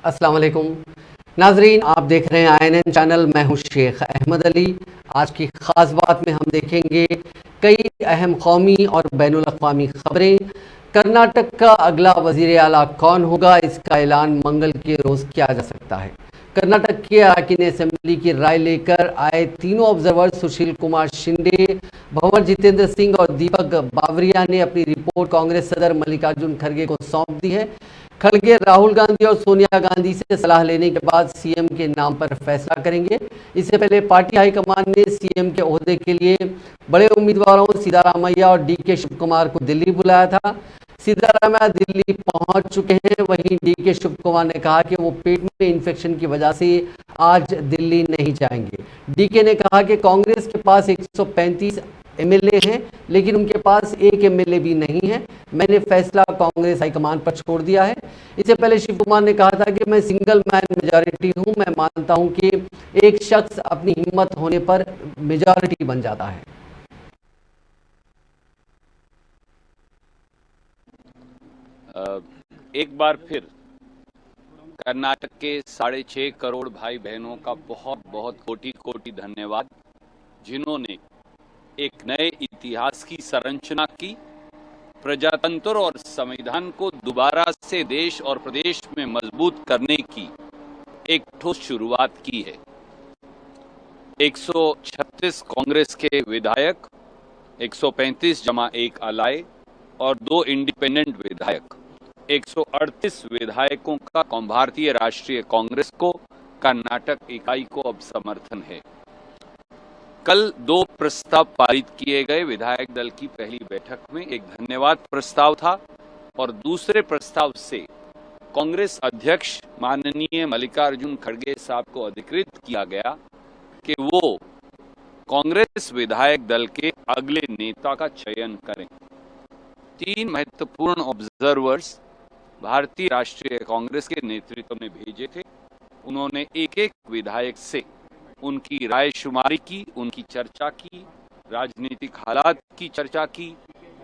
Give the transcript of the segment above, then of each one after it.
अस्सलाम वालेकुम नाजरीन, आप देख रहे हैं INN चैनल। मैं हूं शेख अहमद अली। आज की ख़ास बात में हम देखेंगे कई अहम कौमी और बैनुल अक़वामी ख़बरें। कर्नाटक का अगला वज़ीर आला कौन होगा, इसका ऐलान मंगल के रोज़ किया जा सकता है। कर्नाटक के अरकान असेंबली की राय लेकर आए तीनों ऑब्जर्वर सुशील कुमार शिंदे, भंवर जितेंद्र सिंह और दीपक बावरिया ने अपनी रिपोर्ट कांग्रेस सदर मल्लिकार्जुन खड़गे को सौंप दी है। खड़गे राहुल गांधी और सोनिया गांधी से सलाह लेने के बाद सीएम के नाम पर फैसला करेंगे। इससे पहले पार्टी हाईकमान ने सीएम के ओहदे के लिए बड़े उम्मीदवारों सिद्धारामैया और डीके शिव कुमार को दिल्ली बुलाया था। सिद्धारामैया दिल्ली पहुंच चुके हैं, वहीं डीके शिव कुमार ने कहा कि वो पेट में इन्फेक्शन की वजह से आज दिल्ली नहीं जाएंगे। डीके ने कहा कि कांग्रेस के पास 135 एमएलए हैं, लेकिन उनके पास एक एमएलए भी नहीं है। मैंने फैसला कांग्रेस हाईकमान पर छोड़ दिया है। इससे पहले शिव कुमार ने कहा था कि मैं सिंगल मैन मेजॉरिटी हूं। मैं मानता हूं कि एक शख्स अपनी हिम्मत होने पर मेजॉरिटी बन जाता है। एक बार फिर कर्नाटक के 6.5 करोड़ भाई बहनों का बहुत बहुत कोटि कोटि धन्यवाद, जिन्होंने एक नए इतिहास की संरचना की, प्रजातंत्र और संविधान को दोबारा से देश और प्रदेश में मजबूत करने की एक ठोस शुरुआत की है। 136 कांग्रेस के विधायक, 135 जमा 1 अलाय और 2 इंडिपेंडेंट विधायक, 138 विधायकों का भारतीय राष्ट्रीय कांग्रेस को कर्नाटक इकाई को अब समर्थन है। कल 2 प्रस्ताव पारित किए गए विधायक दल की पहली बैठक में। एक धन्यवाद प्रस्ताव था और दूसरे प्रस्ताव से कांग्रेस अध्यक्ष माननीय मल्लिकार्जुन खड़गे साहब को अधिकृत किया गया कि वो कांग्रेस विधायक दल के अगले नेता का चयन करें। 3 महत्वपूर्ण ऑब्जर्वर्स भारतीय राष्ट्रीय कांग्रेस के नेतृत्व में भेजे थे। उन्होंने एक एक विधायक से उनकी राय शुमारी की, उनकी चर्चा की, राजनीतिक हालात की चर्चा की,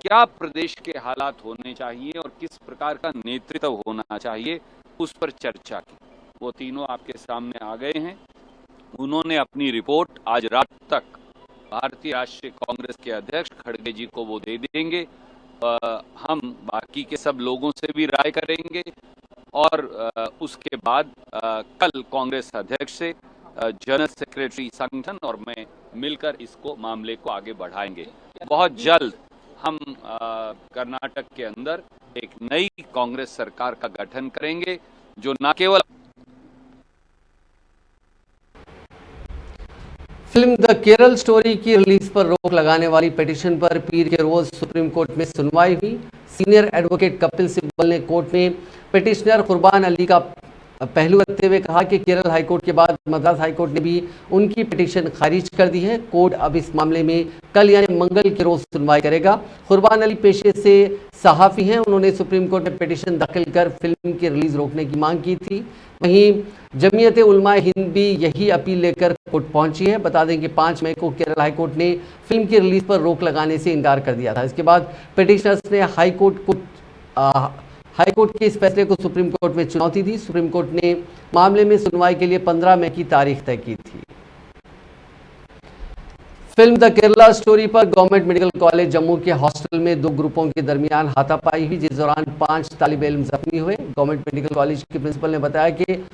क्या प्रदेश के हालात होने चाहिए और किस प्रकार का नेतृत्व होना चाहिए, उस पर चर्चा की। वो तीनों आपके सामने आ गए हैं। उन्होंने अपनी रिपोर्ट आज रात तक भारतीय राष्ट्रीय कांग्रेस के अध्यक्ष खड़गे जी को वो दे देंगे। हम बाकी के सब लोगों से भी राय करेंगे और उसके बाद कल कांग्रेस अध्यक्ष से जनरल सेक्रेटरी संगठन और मैं मिलकर इसको मामले को आगे बढ़ाएंगे। बहुत जल्द हम कर्नाटक के अंदर एक नई कांग्रेस सरकार का गठन करेंगे, जो न केवल फिल्म द केरल स्टोरी की रिलीज पर रोक लगाने वाली पिटीशन पर पीर के रोज सुप्रीम कोर्ट में सुनवाई हुई। सीनियर एडवोकेट कपिल सिब्बल ने कोर्ट में पिटिशनर कुर्बान अली का पहलू रखते हुए कहा कि केरल हाईकोर्ट के बाद मद्रास हाईकोर्ट ने भी उनकी पिटीशन खारिज कर दी है। कोर्ट अब इस मामले में कल यानी मंगल के रोज सुनवाई करेगा। कुर्बान अली पेशे से सहाफ़ी हैं। उन्होंने सुप्रीम कोर्ट में पिटीशन दाखिल कर फिल्म की रिलीज रोकने की मांग की थी। वहीं जमीयत उलमा हिंद भी यही अपील लेकर कोर्ट पहुंची है। बता दें कि 5 मई को केरल हाईकोर्ट ने फिल्म की रिलीज पर रोक लगाने से इनकार कर दिया था। इसके बाद पिटिशनर्स ने हाईकोर्ट के इस फैसले को सुप्रीम कोर्ट में चुनौती दी। सुप्रीम कोर्ट ने मामले में सुनवाई के लिए 15 मई की तारीख तय की थी। फिल्म द केरला स्टोरी पर गवर्नमेंट मेडिकल कॉलेज जम्मू के हॉस्टल में 2 ग्रुपों के दरमियान हाथापाई हुई, जिस दौरान 5 तालिब इल्म जख्मी हुए। गवर्नमेंट मेडिकल कॉलेज के प्रिंसिपल ने बताया कि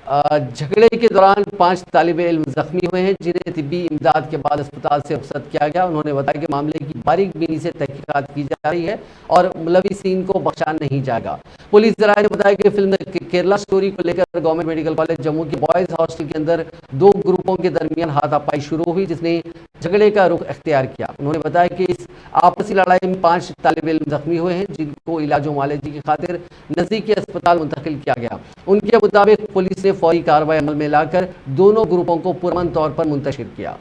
झगड़े के दौरान 5 तालिब इल्म जख्मी हुए हैं, जिन्हें तिब्बी इमदाद के बाद अस्पताल से रुखसत किया गया। उन्होंने बताया कि मामले की बारीक बीनी से तहकीकात की जा रही है और मुलविसीन को बख्शा नहीं जाएगा। पुलिस जराये ने बताया कि फिल्म केरला स्टोरी को लेकर गवर्नमेंट मेडिकल कॉलेज जम्मू के बॉयज हॉस्टल के अंदर 2 ग्रुपों के दरमियान हाथापाई शुरू हुई, जिसने झगड़े का रुख अख्तियार किया। उन्होंने बताया कि इस आपसी लड़ाई में 5 तालिब इल्म जख्मी हुए हैं, जिनको इलाज मुआलजे की खातिर नजदीकी अस्पताल मुंतकिल किया गया। उनके मुताबिक पुलिस ने फौरी कार्रवाई अमल में लाकर दोनों ग्रुपों को पुरअमन तौर पर मुंतशिर किया।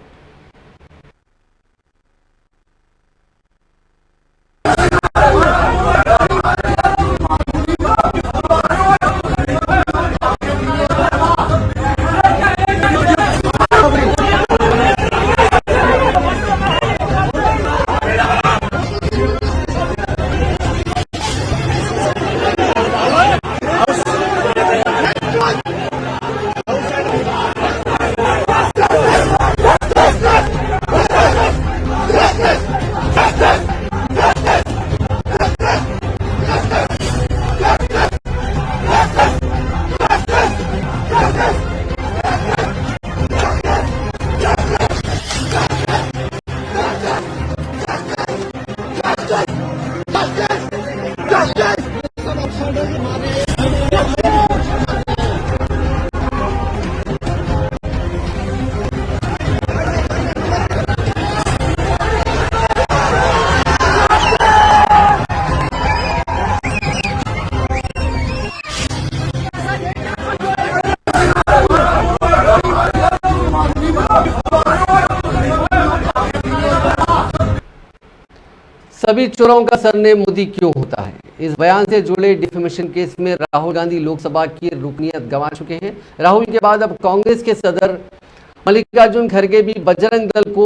सभी चोरों का सरनेम मोदी क्यों होता है? इस बयान से जुड़े डिफेमेशन केस में राहुल गांधी लोकसभा की रुकनीत गंवा चुके हैं। राहुल के बाद अब कांग्रेस के सदर मल्लिकार्जुन खड़गे भी बजरंग दल को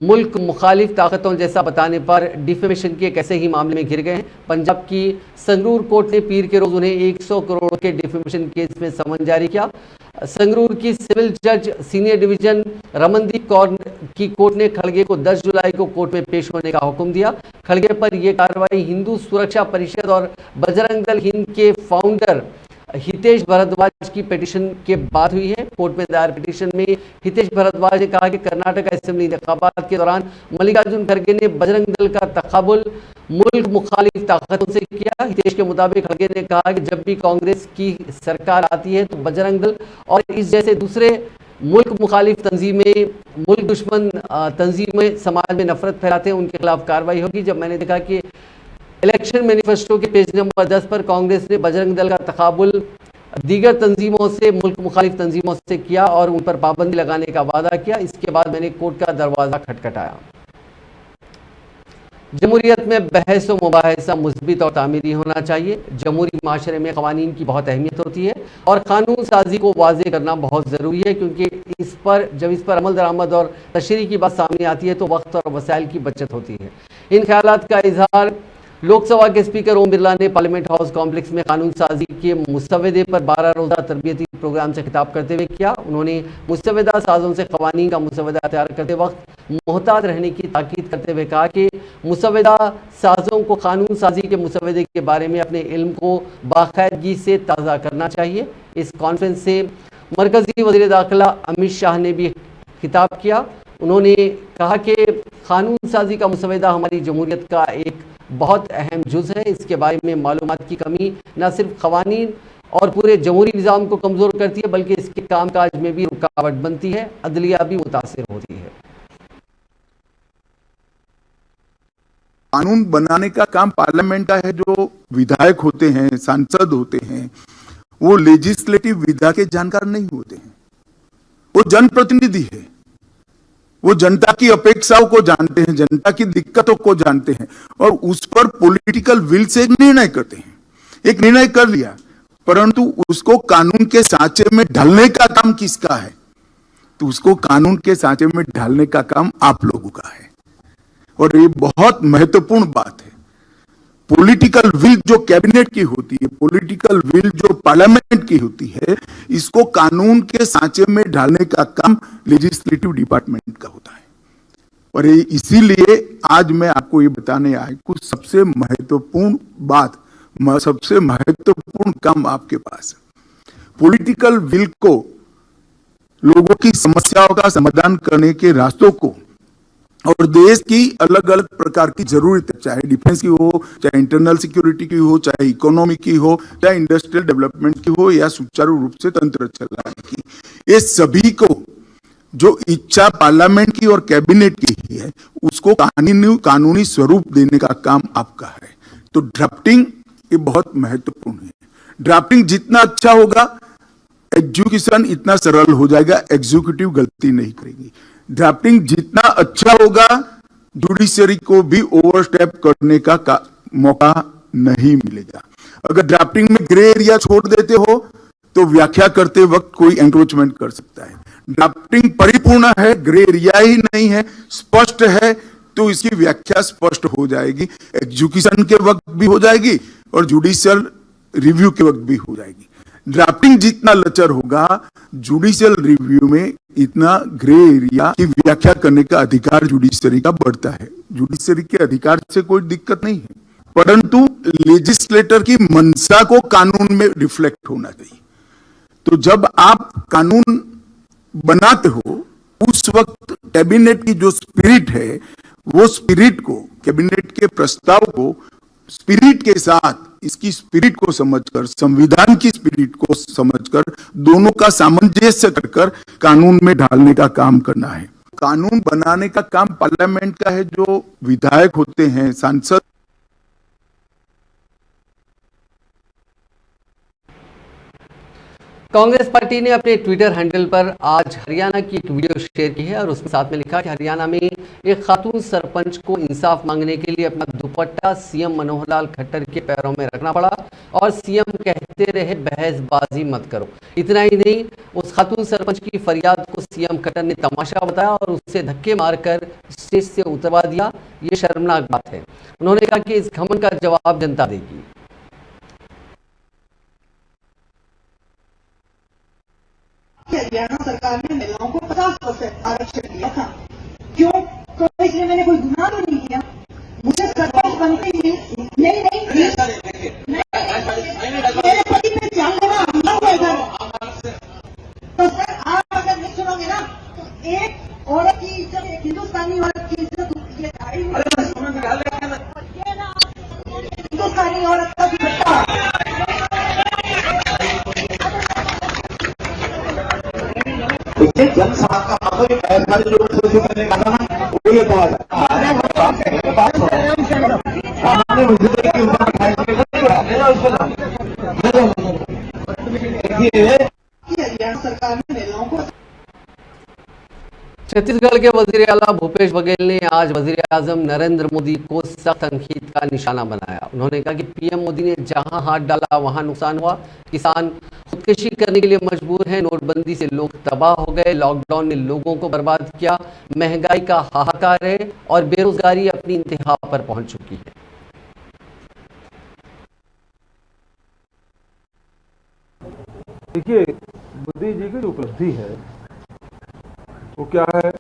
मुल्क मुखालिफ ताकतों जैसा बताने पर डिफेमेशन के एक ऐसे ही मामले में घिर गए हैं। पंजाब की संगरूर कोर्ट ने पीर के रोज उन्हें 100 करोड़ के डिफेमेशन केस में समन जारी किया। संगरूर की सिविल जज सीनियर डिवीजन रमनदीप कौर की कोर्ट ने खड़गे को 10 जुलाई को कोर्ट में पेश होने का हुक्म दिया। खड़गे पर यह कार्रवाई हिंदू सुरक्षा परिषद और बजरंग दल हिंद के फाउंडर हितेश भारद्वाज की पिटीशन के बाद हुई है। कोर्ट में दायर पिटीशन में हितेश भारद्वाज ने कहा कि कर्नाटक असेंबली इंतखाबात के दौरान मल्लिकार्जुन खड़गे ने बजरंग दल का तकाबुल मुल्क मुखालिफ ताकतों से किया। हितेश के मुताबिक खड़गे ने कहा कि जब भी कांग्रेस की सरकार आती है तो बजरंग दल और इस जैसे दूसरे मुल्क मुखालिफ तंजीमें, मुल्क दुश्मन तंजीमें समाज में नफरत फैलाते हैं, उनके खिलाफ कार्रवाई होगी। जब मैंने देखा कि इलेक्शन मैनिफेस्टो के पेज नंबर 10 पर कांग्रेस ने बजरंग दल का तकाबुल दीगर तंजीमों से, मुल्क मुखालिफ तंजीमों से किया और उन पर पाबंदी लगाने का वादा किया, इसके बाद मैंने कोर्ट का दरवाजा खटखटाया। जमहूरियत में बहस व मुबाहिसा मुस्बित और तामीरी होना चाहिए। जमहूरी माशरे में क़वानीन की बहुत अहमियत होती है और कानून साजी को वाज़ेह करना बहुत ज़रूरी है, क्योंकि जब इस पर अमल दरामद और तशरीह की बात सामने आती है तो वक्त और वसाइल की बचत होती है। इन ख्यालात का इजहार लोकसभा के स्पीकर ओम बिरला ने पार्लियामेंट हाउस कॉम्प्लेक्स में कानून साजी के मुसवदे पर 12 रोज़ा तरबियती प्रोग्राम से खिताब करते हुए किया। उन्होंने मुसवदा साजों से क़वानीन का मुसवदा तैयार करते वक्त मोहतात रहने की ताकीद करते हुए कहा कि मुसवदा साजों को कानून साजी के मुसवदे के बारे में अपने इल्म को बाकायदगी से ताज़ा करना चाहिए। इस कॉन्फ्रेंस से मरकज़ी वज़ीर दाखिला अमित शाह ने भी खिताब किया। उन्होंने कहा कि कानून साजी का मुसवदा हमारी जमहूरियत का एक बहुत अहम जुज़ है। इसके बारे में मालूमात की कमी न सिर्फ क़वानीन और पूरे जमहूरी निज़ाम को कमज़ोर करती है, बल्कि इसके कामकाज में भी रुकावट बनती है, अदलिया भी मुतासिर होती है। कानून बनाने का काम पार्लियामेंट का है। जो विधायक होते हैं, सांसद होते हैं, वो लेजिस्लेटिव विधा के जानकार नहीं होते हैं, वो जनप्रतिनिधि है। वो जनता की अपेक्षाओं को जानते हैं, जनता की दिक्कतों को जानते हैं और उस पर पॉलिटिकल विल से एक निर्णय करते हैं। एक निर्णय कर लिया, परंतु उसको कानून के सांचे में ढालने का काम किसका है? तो उसको कानून के सांचे में ढालने का काम आप लोगों का है और ये बहुत महत्वपूर्ण बात है। पॉलिटिकल विल जो कैबिनेट की होती है, पॉलिटिकल विल जो पार्लियामेंट की होती है, इसको कानून के सांचे में ढालने का काम लेजिस्लेटिव डिपार्टमेंट का होता है। और इसीलिए आज मैं आपको ये बताने आया कुछ सबसे महत्वपूर्ण बात, सबसे महत्वपूर्ण काम आपके पास है। पॉलिटिकल विल को, लोगों की समस्याओं का समाधान करने के रास्तों को और देश की अलग अलग प्रकार की जरूरत है, चाहे डिफेंस की हो, चाहे इंटरनल सिक्योरिटी की हो, चाहे इकोनॉमी की हो, चाहे इंडस्ट्रियल डेवलपमेंट की हो या सुचारू रूप से तंत्र चलाने की, ये सभी को जो इच्छा पार्लियामेंट की और कैबिनेट की है उसको कानूनी स्वरूप देने का काम आपका है। तो ड्राफ्टिंग ये बहुत महत्वपूर्ण है। ड्राफ्टिंग जितना अच्छा होगा, एग्जीक्यूशन इतना सरल हो जाएगा, एग्जीक्यूटिव गलती नहीं करेगी। ड्राफ्टिंग जितना अच्छा होगा, जुडिशरी को भी ओवरस्टेप करने का मौका नहीं मिलेगा। अगर ड्राफ्टिंग में ग्रे एरिया छोड़ देते हो तो व्याख्या करते वक्त कोई एंक्रोचमेंट कर सकता है। ड्राफ्टिंग परिपूर्ण है, ग्रे एरिया ही नहीं है, स्पष्ट है, तो इसकी व्याख्या स्पष्ट हो जाएगी, एग्जीक्यूशन के वक्त भी हो जाएगी और जुडिशियल रिव्यू के वक्त भी हो जाएगी। ड्राफ्टिंग जितना लचर होगा, जुडिशियल रिव्यू में इतना ग्रे एरिया की व्याख्या करने का अधिकार जुडिशरी का बढ़ता है। जुडिशरी के अधिकार से कोई दिक्कत नहीं है, परंतु लेजिस्लेटर की मंशा को कानून में रिफ्लेक्ट होना चाहिए। तो जब आप कानून बनाते हो उस वक्त कैबिनेट की जो स्पिरिट है, वो स्पिरिट को, कैबिनेट के प्रस्ताव को स्पिरिट के साथ, इसकी स्पिरिट को समझकर, संविधान की स्पिरिट को समझकर, दोनों का सामंजस्य कर कानून में ढालने का काम करना है। कानून बनाने का काम पार्लियामेंट का है। जो विधायक होते हैं, सांसद, कांग्रेस पार्टी ने अपने ट्विटर हैंडल पर आज हरियाणा की एक वीडियो शेयर की है और उसमें साथ में लिखा कि हरियाणा में एक खातून सरपंच को इंसाफ मांगने के लिए अपना दुपट्टा सीएम मनोहर लाल खट्टर के पैरों में रखना पड़ा और सीएम कहते रहे बहसबाजी मत करो। इतना ही नहीं, उस खातून सरपंच की फरियाद को सीएम खट्टर ने तमाशा बताया और उससे धक्के मारकर स्टेज से उतरवा दिया। ये शर्मनाक बात है। उन्होंने कहा कि इस घमंड का जवाब जनता देगी। हरियाणा सरकार ने महिलाओं को 50% आरक्षण दिया था। क्यों? तो इसलिए मैंने कोई गुनाह तो नहीं किया। मुझे सरपंच बनते ही नहीं मेरे पति पे जान लेना हमला हुआ इधर। तो सर आप अगर नहीं सुनोगे ना तो एक औरत की इज्जत, एक हिंदुस्तानी औरत की इज्जत हिंदुस्तानी औरत का दुपट्टा जनसभा का ऐसा जो करने का ना वो ये बात हरियाणा सरकार ने महिलाओं को। छत्तीसगढ़ के वजीर आला भूपेश बघेल ने आज वजीर आजम नरेंद्र मोदी को सख्त तनकीद का निशाना बनाया। उन्होंने कहा कि पीएम मोदी ने जहां हाथ डाला वहां नुकसान हुआ, किसान खुदकुशी करने के लिए मजबूर हैं, नोटबंदी से लोग तबाह हो गए, लॉकडाउन ने लोगों को बर्बाद किया, महंगाई का हाहाकार है और बेरोजगारी अपनी इंतहा पर पहुंच चुकी है। देखिए, मोदी जी की जो उपलब्धि है वो क्या है?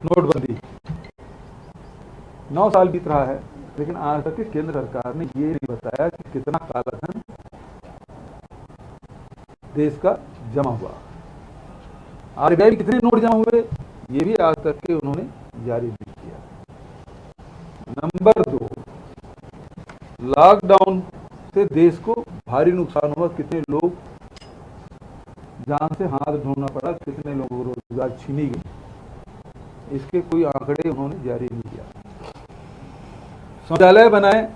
नोटबंदी। 9 साल बीत रहा है लेकिन आज तक केंद्र सरकार ने ये नहीं बताया कि कितना कालाधन देश का जमा हुआ, आरबीआई कितने नोट जमा हुए, ये भी आज तक के उन्होंने जारी नहीं किया। नंबर 2, लॉकडाउन से देश को भारी नुकसान हुआ, कितने लोग जान से हाथ ढूंढना पड़ा, कितने लोगों को रोजगार छीनी गई, इसके कोई आंकड़े उन्होंने जारी नहीं किया। शौचालय बनाए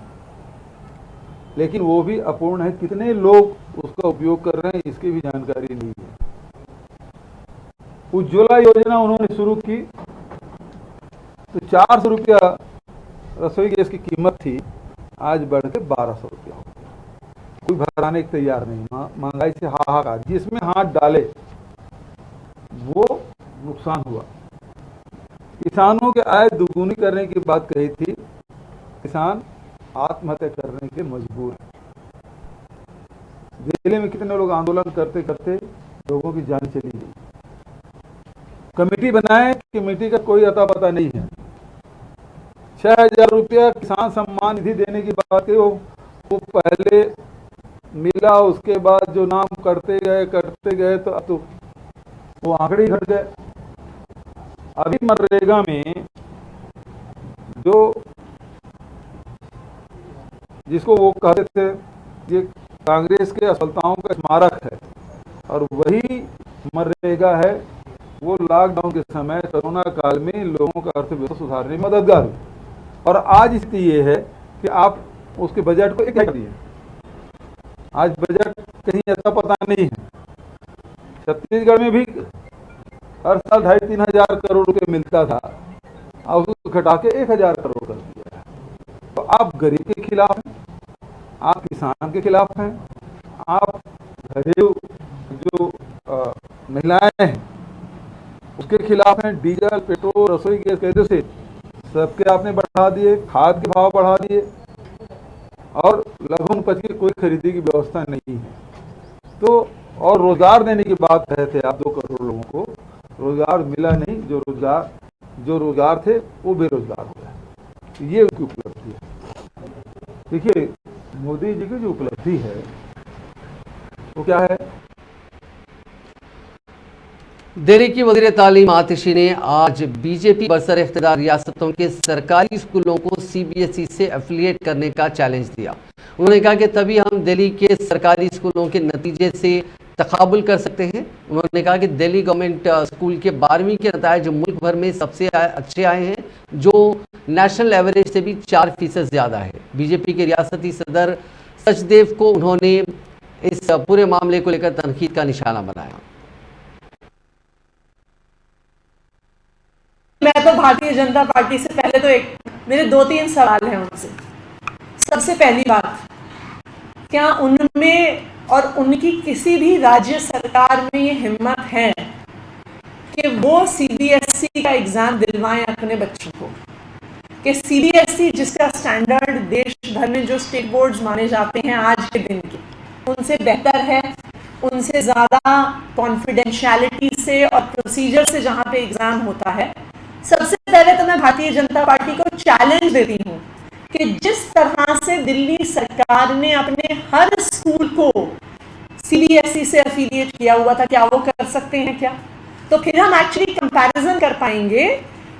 लेकिन वो भी अपूर्ण है, कितने लोग उसका उपयोग कर रहे हैं इसकी भी जानकारी नहीं है। उज्ज्वला योजना उन्होंने शुरू की तो 400 रुपया रसोई गैस की कीमत थी, आज बढ़ के 1200 रुपया हो गया। कोई भराने के तैयार नहीं, महंगाई से हाहाकार, जिसमें हाथ डाले वो नुकसान हुआ। किसानों के आय दुगुनी करने की बात कही थी, किसान आत्महत्या करने के मजबूर हैं। दिल्ली में कितने लोग आंदोलन करते करते लोगों की जान चली गई। कमेटी बनाए, कमेटी का कोई अता पता नहीं है। 6000 रुपया किसान सम्मान निधि देने की बात है, वो पहले मिला, उसके बाद जो नाम करते गए तो अब तो वो आंकड़े घट गए। अभी मनरेगा में जो जिसको वो कहते थे ये कांग्रेस के असफलताओं का स्मारक है और वही मनरेगा है, वो लॉकडाउन के समय कोरोना काल में लोगों का अर्थव्यवस्था सुधारने में मददगार हुई। और आज स्थिति ये है कि आप उसके बजट को एक कर दिए, आज बजट कहीं ऐसा पता नहीं है। छत्तीसगढ़ में भी हर साल 2,500-3 हजार करोड़ रुपए मिलता था, अब उसको घटा के 1,000 करोड़ कर दिया है। तो आप गरीब के खिलाफ हैं, आप किसान के खिलाफ हैं, आप घरेलू जो महिलाएं हैं उसके खिलाफ हैं। डीजल, पेट्रोल, रसोई गैस कैसे से सबके आपने बढ़ा दिए, खाद के भाव बढ़ा दिए और लघु उपज की कोई खरीदी की व्यवस्था नहीं है। तो और रोजगार देने की बात कहे थे आप, 2 करोड़ लोगों को रोजगार मिला नहीं, जो रोजगार थे वो बेरोजगार हो गए। ये उनकी उपलब्धि है। देखिए, मोदी जी की जो उपलब्धि है वो क्या है? दिल्ली की वज़ीर तालीम आतिशी ने आज बीजेपी बरसर इख्तियार रियासतों के सरकारी स्कूलों को सीबीएसई से एफिलिएट करने का चैलेंज दिया। उन्होंने कहा कि तभी हम दिल्ली के सरकारी स्कूलों के नतीजे से तकाबुल कर सकते हैं। उन्होंने कहा कि दिल्ली गवर्नमेंट स्कूल के 12वीं के नतायज मुल्क भर में सबसे अच्छे आए हैं, जो नेशनल एवरेज से भी 4% ज़्यादा है। बीजेपी के रियासती सदर सचदेव को उन्होंने इस पूरे मामले को लेकर तनकीद का निशाना बनाया। मैं तो भारतीय जनता पार्टी से पहले तो मेरे 2-3 सवाल हैं उनसे। सबसे पहली बात, क्या उनमें और उनकी किसी भी राज्य सरकार में ये हिम्मत है कि वो सीबीएसई का एग्जाम दिलवाएं अपने बच्चों को? कि सीबीएसई जिसका स्टैंडर्ड देश भर में जो स्टेट बोर्ड्स माने जाते हैं आज के दिन के, उनसे बेहतर है, उनसे ज़्यादा कॉन्फिडेंशियलिटी से और प्रोसीजर से जहाँ पे एग्जाम होता है। सबसे पहले तो मैं भारतीय जनता पार्टी को चैलेंज देती हूँ कि जिस तरह से दिल्ली सरकार ने अपने हर स्कूल को सीबीएसई से एफिलिएट किया हुआ था, क्या वो कर सकते हैं क्या? तो फिर हम एक्चुअली कंपैरिजन कर पाएंगे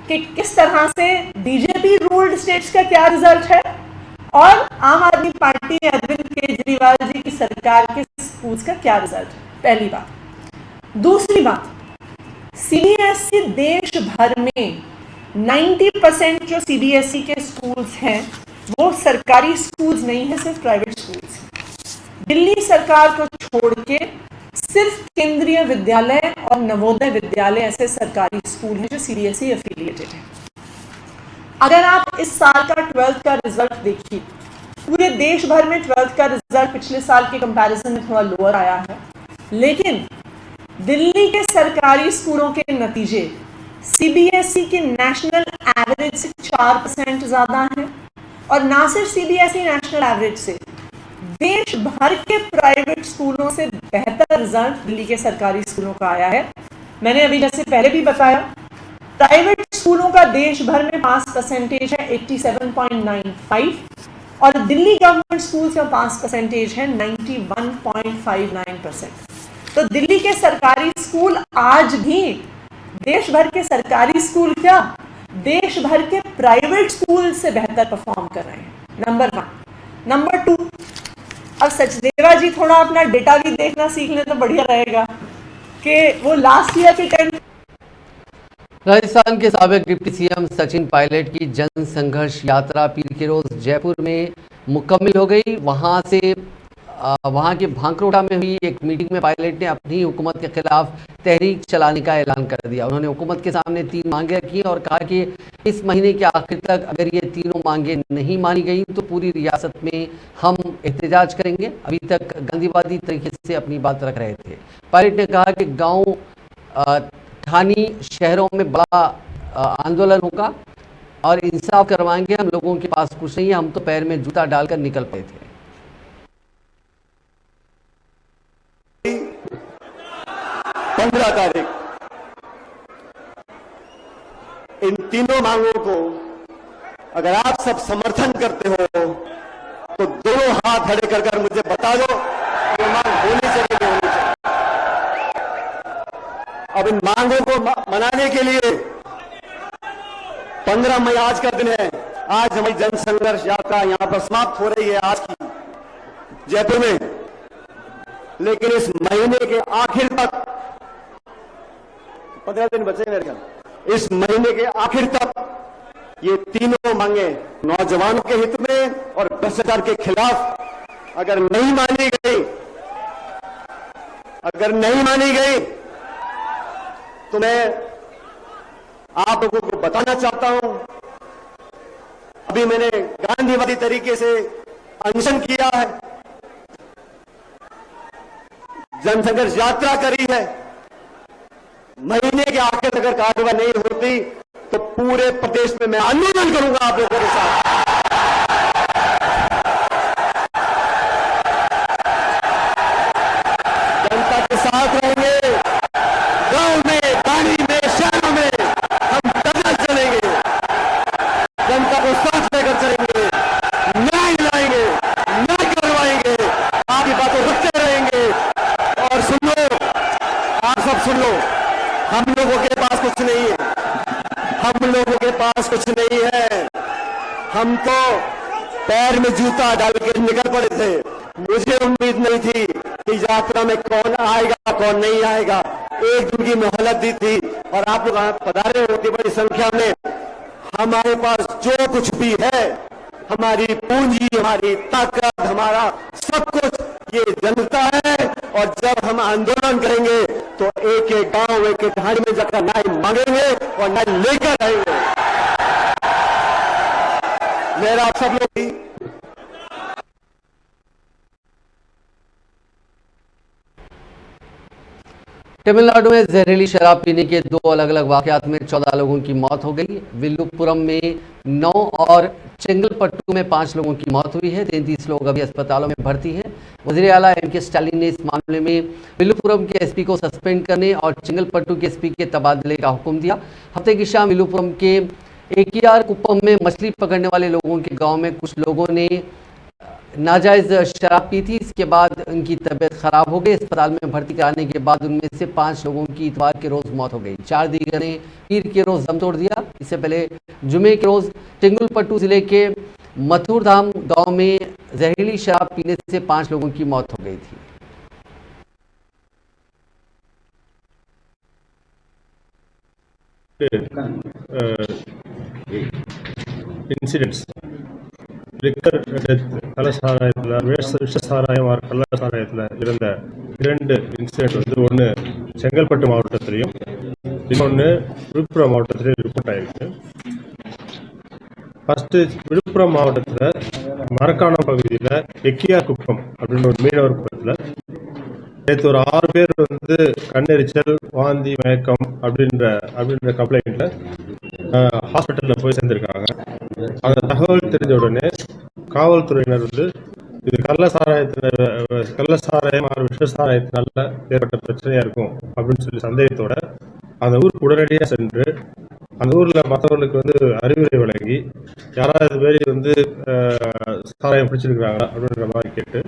कि किस तरह से बीजेपी रूल्ड स्टेट्स का क्या रिजल्ट है और आम आदमी पार्टी अरविंद केजरीवाल जी की सरकार के स्कूल्स का क्या रिजल्ट है। पहली बात। दूसरी बात, सीबीएसई देश भर में 90% जो सीबीएसई के स्कूल्स हैं वो सरकारी स्कूल्स नहीं है, सिर्फ प्राइवेट स्कूल्स हैं। दिल्ली सरकार को छोड़ के सिर्फ केंद्रीय विद्यालय और नवोदय विद्यालय ऐसे सरकारी स्कूल हैं जो सीबीएसई एफिलिएटेड है। अगर आप इस साल का 12th का रिजल्ट देखिए, पूरे देश भर में 12th का रिजल्ट पिछले साल के कंपैरिजन में थोड़ा लोअर आया है, लेकिन दिल्ली के सरकारी स्कूलों के नतीजे सीबीएसई के नेशनल एवरेज से 4% ज्यादा हैं। और ना सिर्फ सीबीएसई नेशनल एवरेज से, देश भर के प्राइवेट स्कूलों से बेहतर रिजल्ट दिल्ली के सरकारी स्कूलों का आया है। मैंने अभी जैसे पहले भी बताया, प्राइवेट स्कूलों का देश भर में पास परसेंटेज है 87.95 और दिल्ली गवर्नमेंट स्कूल का पास परसेंटेज है 91.59%। तो दिल्ली के सरकारी स्कूल आज भी देश भर के सरकारी स्कूल क्या, देश भर के प्राइवेट स्कूल से बेहतर परफॉर्म कर रहे हैं। नंबर 1। नंबर 2, अब सचदेवा जी थोड़ा अपना डेटा भी देखना सीख लें तो बढ़िया रहेगा कि वो लास्ट ईयर के 10। राजस्थान के साबिक डिप्टी सीएम सचिन पायलट की जन संघर्ष यात्रा पीर के रोज जयपुर में मुकम्मल हो गई। वहां के भांकरोटा में हुई एक मीटिंग में पायलट ने अपनी हुकूमत के खिलाफ तहरीक चलाने का ऐलान कर दिया। उन्होंने हुकूमत के सामने 3 मांगे रखी और कहा कि इस महीने के आखिर तक अगर ये तीनों मांगे नहीं मानी गई तो पूरी रियासत में हम एहतजाज करेंगे। अभी तक गांधीवादी तरीके से अपनी बात रख रहे थे। पायलट ने कहा कि गाँव स्थानीय शहरों में बड़ा आंदोलन होगा और इंसाफ करवाएंगे। हम लोगों के पास कुछ नहीं है, हम तो पैर में जूता डालकर निकल पड़े थे। 15 तारीख इन तीनों मांगों को अगर आप सब समर्थन करते हो तो दोनों हाथ खड़े कर मुझे बता दो ये मांग होनी चाहिए, नहीं होनी चाहिए। अब इन मांगों को मनाने के लिए 15 मई आज का दिन है। आज हमारी जन संघर्ष यात्रा यहां पर समाप्त हो रही है आज की जयपुर में, लेकिन इस महीने के आखिर तक 15 दिन बचे मेरे ख्याल। इस महीने के आखिर तक ये तीनों मांगे नौजवानों के हित में और भ्रष्टाचार के खिलाफ अगर नहीं मानी गई तो मैं आप लोगों को बताना चाहता हूं, अभी मैंने गांधीवादी तरीके से अनशन किया है, जनसंघर्ष यात्रा करी है। महीने के आखिर तक अगर कार्रवाई नहीं होती तो पूरे प्रदेश में मैं आंदोलन करूंगा आप लोगों के साथ। जनता के साथ रहेंगे, गांव में, गाड़ी में, शहरों में हम पैदल चलेंगे, जनता को साथ लेकर चलेंगे, न्याय दिलाएंगे, न्याय करवाएंगे, आपकी बातों रखते रहेंगे। और सुन लो, आप सब सुन लो, हम लोगों के पास कुछ नहीं है, हम लोगों के पास कुछ नहीं है। हम तो पैर में जूता डाल के निकल पड़े थे। मुझे उम्मीद नहीं थी कि यात्रा में कौन आएगा कौन नहीं आएगा। एक दिन की मोहलत दी थी और आप लोग पधारे होते बड़ी संख्या में। हमारे पास जो कुछ भी है, हमारी पूंजी, हमारी ताकत, हमारा सब कुछ ये जनता है और जब हम आंदोलन करेंगे तो एक एक गांव एक एक घर में जाकर न्याय मांगेंगे और न्याय लेकर आएंगे। मेरा आप सब लोग तमिलनाडु में जहरीली शराब पीने के दो अलग अलग वाकयात में 14 लोगों की मौत हो गई। विल्लुपुरम में 9 और चेंगलपट्टू में 5 लोगों की मौत हुई है। 33 लोग अभी अस्पतालों में भर्ती हैं। वज़ीर आला एम.के. स्टालिन ने इस मामले में विल्लुपुरम के एसपी को सस्पेंड करने और चेंगलपट्टू के एसपी के तबादले का हुक्म दिया। हफ्ते की शाम विल्लुपुरम के एकीआर कुप्पम में मछली पकड़ने वाले लोगों के गाँव में कुछ लोगों ने नाजायज शराब पी थी। इसके बाद उनकी तबीयत खराब हो गई। अस्पताल में भर्ती कराने के बाद उनमें से 5 लोगों की इतवार के रोज मौत हो गई। 4 दीगर ने पीर के रोज दम तोड़ दिया। इससे पहले जुमे के रोज चेंगलपट्टू जिले के मथुरधाम गांव में जहरीली शराब पीने से 5 लोगों की मौत हो गई थी। இன்சிடென்ட்ஸ் லிக்கர் டெத் கள்ளசாராயத்தில் விஷசாராயம் ஆர் கள்ளசாராயத்தில் இருந்த 2 இன்சிடென்ட் வந்து ஒன்று செங்கல்பட்டு மாவட்டத்திலையும் இன்னொன்று விழுப்புரம் மாவட்டத்திலையும் ரிப்போர்ட் ஆகிருக்கு. ஃபஸ்ட்டு விழுப்புரம் மாவட்டத்தில் மரக்காணம் பகுதியில் எக்கியார் குப்பம் அப்படின்னு ஒரு மீனவர் குப்பத்தில் நேற்று ஒரு 6 பேர் வந்து கண்ணெரிச்சல் வாந்தி மயக்கம் அப்படின்ற கம்ப்ளைண்ட்டில் ஹாஸ்பிட்டலில் போய் சேர்ந்துருக்காங்க. அந்த தகவல் தெரிஞ்ச உடனே காவல்துறையினர் வந்து இது கள்ளசாராயம் விஷசாராயத்தினால ஏற்பட்ட பிரச்சனையாக இருக்கும் அப்படின்னு சொல்லி சந்தேகத்தோட அந்த ஊருக்கு உடனடியாக சென்று அந்த ஊரில் மற்றவர்களுக்கு வந்து அறிவுரை வழங்கி யாராவது பேர் வந்து சாராயம் பிடிச்சிருக்கிறாங்களா அப்படின்ற மாதிரி கேட்டு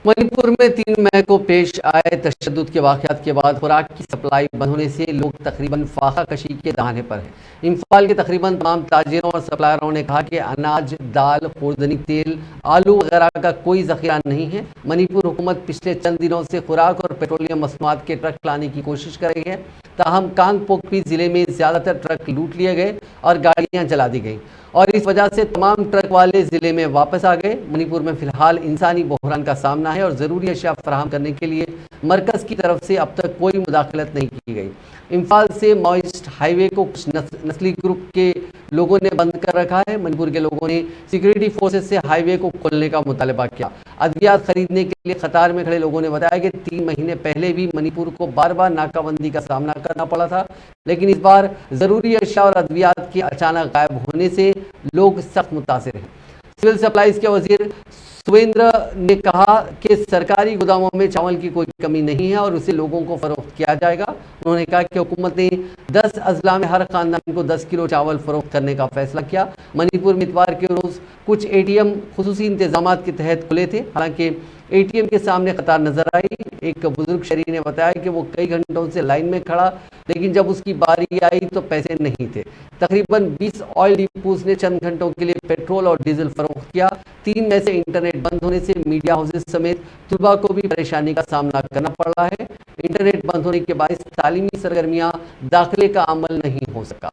मणिपुर में 3 मई को पेश आए तशद्दुद के वाक़यात के बाद खुराक की सप्लाई बंद होने से लोग तकरीबन फाका कशी के दाने पर हैं। इम्फाल के तकरीबन तमाम ताजिरों और सप्लायरों ने कहा कि अनाज, दाल, खुर्दनी तेल, आलू वगैरह का कोई ज़ख़ीरा नहीं है। मणिपुर हुकूमत पिछले चंद दिनों से खुराक और पेट्रोलियम मसनूआत के ट्रक लाने की कोशिश कर रही है। ताहम कांगपोकपी ज़िले में ज़्यादातर ट्रक लूट लिए गए और गाड़ियाँ जला दी गईं और इस वजह से तमाम ट्रक वाले ज़िले में वापस आ गए। मणिपुर में फ़िलहाल इंसानी बहरान का सामना है और ज़रूरी अशिया फराहम करने के लिए मरकज़ की तरफ से अब तक कोई मुदाखलत नहीं की गई। इम्फाल से माओइस्ट हाईवे को कुछ नस्ली ग्रुप के लोगों ने बंद कर रखा है। मणिपुर के लोगों ने सिक्योरिटी फोर्सेस से हाईवे को खोलने का मुतालबा किया। अद्वियात खरीदने के लिए कतार में खड़े लोगों ने बताया कि 3 महीने पहले भी मणिपुर को बार बार नाकाबंदी का सामना करना पड़ा था, लेकिन इस बार ज़रूरी अशिया और अद्वियात के अचानक गायब होने से लोग सख्त मुतासिर हैं। सिविल सप्लाईज के वजीर सुवेंद्र ने कहा कि सरकारी गोदामों में चावल की कोई कमी नहीं है और उसे लोगों को फरोख्त किया जाएगा। उन्होंने कहा कि हुकूमत ने 10 अजला में हर खानदान को 10 किलो चावल फरोख्त करने का फैसला किया। मणिपुर में इतवार के रोज़ कुछ ATM खुसूसी इंतजाम के तहत खुले थे। हालांकि ATM के सामने कतार नजर आई। एक बुजुर्ग शहरी ने बताया कि वो कई घंटों से लाइन में खड़ा, लेकिन जब उसकी बारी आई तो पैसे नहीं थे। तकरीबन 20 ऑयल डिपोज ने चंद घंटों के लिए पेट्रोल और डीजल फरोख्त किया। 3 मई से इंटरनेट बंद होने से मीडिया हाउसेज समेत तलबा को भी परेशानी का सामना करना पड़ रहा है। इंटरनेट बंद होने के बायस तालीमी सरगर्मियां दाखिले का अमल नहीं हो सका।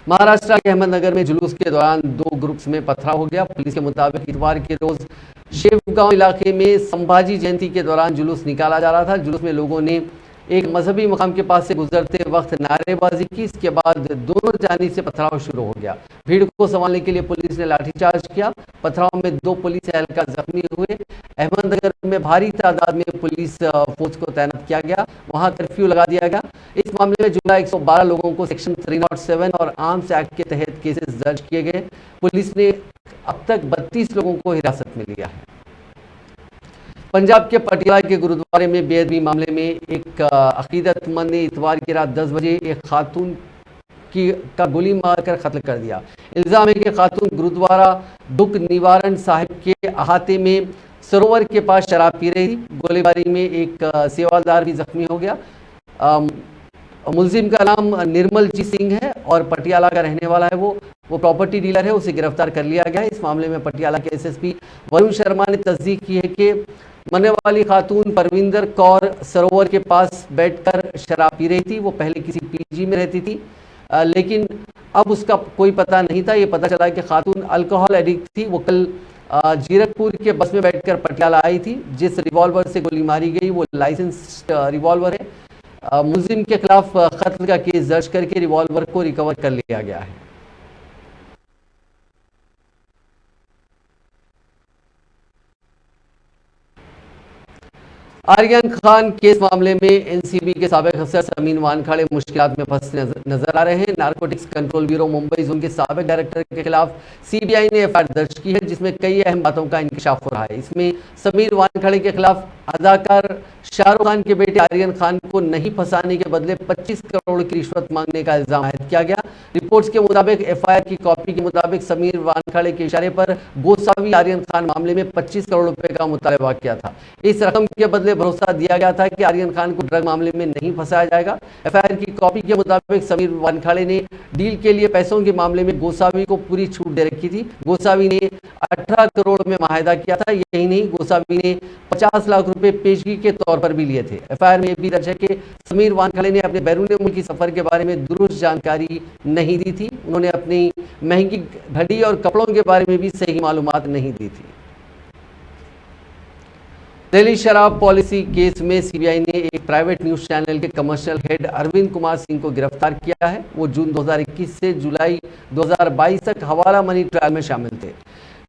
महाराष्ट्र के अहमदनगर में जुलूस के दौरान 2 ग्रुप्स में पथराव हो गया। पुलिस के मुताबिक इतवार के रोज शेवगांव इलाके में संभाजी जयंती के दौरान जुलूस निकाला जा रहा था। जुलूस में लोगों ने एक मजहबी मकाम के पास से गुजरते वक्त नारेबाजी की। इसके बाद दोनों जानिब से पथराव शुरू हो गया। भीड़ को संभालने के लिए पुलिस ने लाठीचार्ज किया। पथराव में 2 पुलिस एहलकार जख्मी हुए। अहमदनगर में भारी तादाद में पुलिस फोर्स को तैनात किया गया। वहां कर्फ्यू लगा दिया गया। इस मामले में जुमला 112 लोगों को सेक्शन 307 और आर्म्स एक्ट के तहत केसेस दर्ज किए गए। पुलिस ने अब तक 32 लोगों को हिरासत में लिया है। पंजाब के पटियाला के गुरुद्वारे में बेअदबी मामले में एक अकीदतमंद ने इतवार की रात 10 बजे एक खातून का गोली मारकर कत्ल कर दिया। इल्ज़ाम है कि खातून गुरुद्वारा दुख निवारण साहिब के अहाते में सरोवर के पास शराब पी रही थी। गोलीबारी में एक सेवादार भी जख्मी हो गया। मुलजिम का नाम निर्मलजीत सिंह है और पटियाला का रहने वाला है। वो प्रॉपर्टी डीलर है। उसे गिरफ्तार कर लिया गया। इस मामले में पटियाला के SSP वरुण शर्मा ने तस्दीक की है कि मरने वाली खातून परविंदर कौर सरोवर के पास बैठकर शराब पी रही थी। वो पहले किसी PG में रहती थी, लेकिन अब उसका कोई पता नहीं था। ये पता चला कि खातून अल्कोहल एडिक्ट थी। वो कल जीरकपुर के बस में बैठकर पटियाला आई थी। जिस रिवॉल्वर से गोली मारी गई वो लाइसेंस्ड रिवॉल्वर है। मुलजिम के खिलाफ कत्ल का केस दर्ज करके रिवॉल्वर को रिकवर कर लिया गया है। आर्यन खान केस मामले में एनसीबी के साबिक अफसर समीर वानखड़े मुश्किलात में फंसे नजर आ रहे हैं। Narcotics control bureau Mumbai zone के साबिक डायरेक्टर के खिलाफ सीबीआई ने एफआईआर दर्ज की है, जिसमें कई अहम बातों का इंकशाफ हो रहा है। इसमें समीर वानखड़े के खिलाफ अदाकार शाहरुख खान के बेटे आर्यन खान को नहीं फंसाने के बदले 25 करोड़ की रिश्वत मांगने का इल्जाम आयद किया गया। रिपोर्ट्स के मुताबिक एफआईआर की कॉपी के मुताबिक समीर वानखड़े के इशारे पर गोसावी आर्यन खान मामले में 25 करोड़ रुपए का मुतालबा किया था। इस रकम के बदले भरोसा दिया गया था कि आर्यन खान को ड्रग मामले में नहीं फंसाया जाएगा। एफआईआर की कॉपी के मुताबिक समीर वानखड़े ने डील के लिए पैसों के मामले में गोसावी को पूरी छूट दे रखी थी। गोसावी ने 18 करोड़ में माहिदा किया था। यही नहीं, गोसावी ने 50 लाख रुपए पेशगी के तौर पर भी लिए थे। एफआईआर में भी दर्ज है कि समीर वानखड़े ने अपने बैरून मुल्की सफर के बारे में दुरुस्त जानकारी नहीं दी थी। उन्होंने अपनी महंगी घड़ी और कपड़ों के बारे में भी सही मालूमात नहीं दी थी। दिल्ली शराब पॉलिसी केस में सीबीआई ने एक प्राइवेट न्यूज चैनल के कमर्शियल हेड अरविंद कुमार सिंह को गिरफ्तार किया है। वो जून 2021 से जुलाई 2022 तक हवाला मनी ट्रायल में शामिल थे।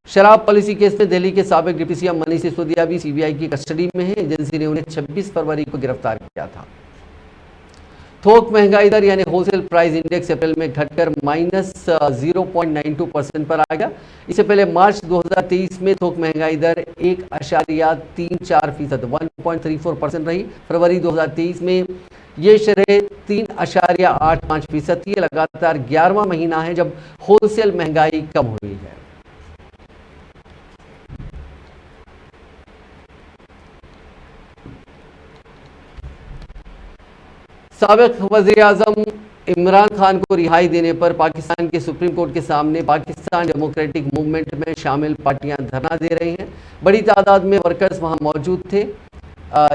शराब पॉलिसी केस में दिल्ली के साबिक डिप्टी सीएम मनीष सिसोदिया भी सीबीआई की कस्टडी में है। एजेंसी ने उन्हें 26 फरवरी को गिरफ्तार किया था। थोक महंगाई दर यानी होलसेल प्राइस इंडेक्स अप्रैल में घटकर -0.92% पर आ गया। इससे पहले मार्च 2023 में थोक महंगाई दर 1.34% 1.34% रही। फरवरी 2023 में ये शरह 3.85% थी। लगातार 11वां महीना है जब होलसेल महंगाई कम हुई है। साबिक वज़ीर-ए-आज़म इमरान खान को रिहाई देने पर पाकिस्तान के सुप्रीम कोर्ट के सामने पाकिस्तान डेमोक्रेटिक मूवमेंट में शामिल पार्टियां धरना दे रही हैं। बड़ी तादाद में वर्कर्स वहां मौजूद थे।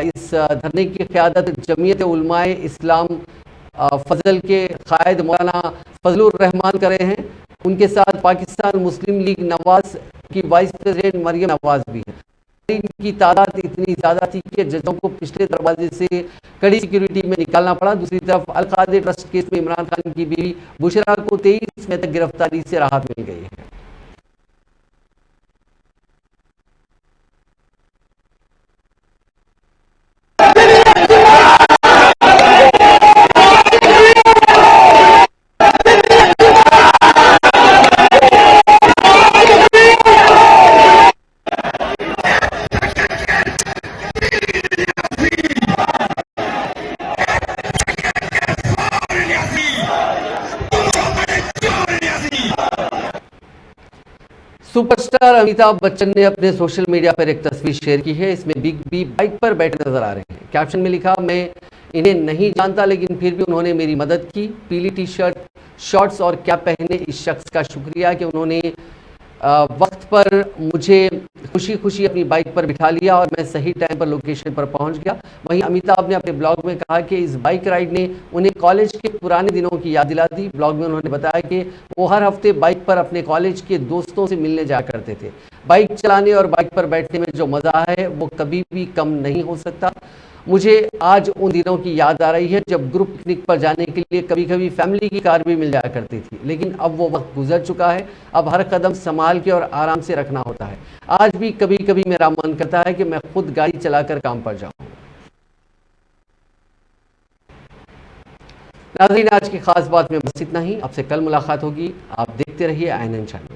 इस धरने की क़यादत जमीयत उलमाए इस्लाम फजल के कायद मौलाना फजलुर रहमान कर रहे हैं। उनके साथ पाकिस्तान मुस्लिम लीग नवाज की वाइस प्रेसिडेंट मरियम नवाज भी है। इनकी तादाद इतनी ज़्यादा थी कि जजों को पिछले दरवाजे से कड़ी सिक्योरिटी में निकालना पड़ा। दूसरी तरफ अल-कादे ट्रस्ट केस में इमरान खान की बीवी बुशरा को 23 मई तक गिरफ्तारी से राहत मिल गई है। सुपरस्टार अमिताभ बच्चन ने अपने सोशल मीडिया पर एक तस्वीर शेयर की है। इसमें बिग बी बाइक पर बैठे नजर आ रहे हैं। कैप्शन में लिखा, मैं इन्हें नहीं जानता लेकिन फिर भी उन्होंने मेरी मदद की। पीली टी शर्ट, शॉर्ट्स और कैप पहने इस शख्स का शुक्रिया कि उन्होंने वक्त पर मुझे खुशी खुशी अपनी बाइक पर बिठा लिया और मैं सही टाइम पर लोकेशन पर पहुंच गया। वहीं अमिताभ ने अपने ब्लॉग में कहा कि इस बाइक राइड ने उन्हें कॉलेज के पुराने दिनों की याद दिला दी। ब्लॉग में उन्होंने बताया कि वो हर हफ्ते बाइक पर अपने कॉलेज के दोस्तों से मिलने जाया करते थे। बाइक चलाने और बाइक पर बैठने में जो मज़ा है वो कभी भी कम नहीं हो सकता। मुझे आज उन दिनों की याद आ रही है जब ग्रुप पिकनिक पर जाने के लिए कभी कभी फैमिली की कार भी मिल जाया करती थी, लेकिन अब वो वक्त गुजर चुका है। अब हर कदम संभाल के और आराम से रखना होता है। आज भी कभी कभी मेरा मन करता है कि मैं खुद गाड़ी चलाकर काम पर जाऊं। नाज़रीन, आज की खास बात में बस इतना ही। आपसे कल मुलाकात होगी। आप देखते रहिए INN चैनल।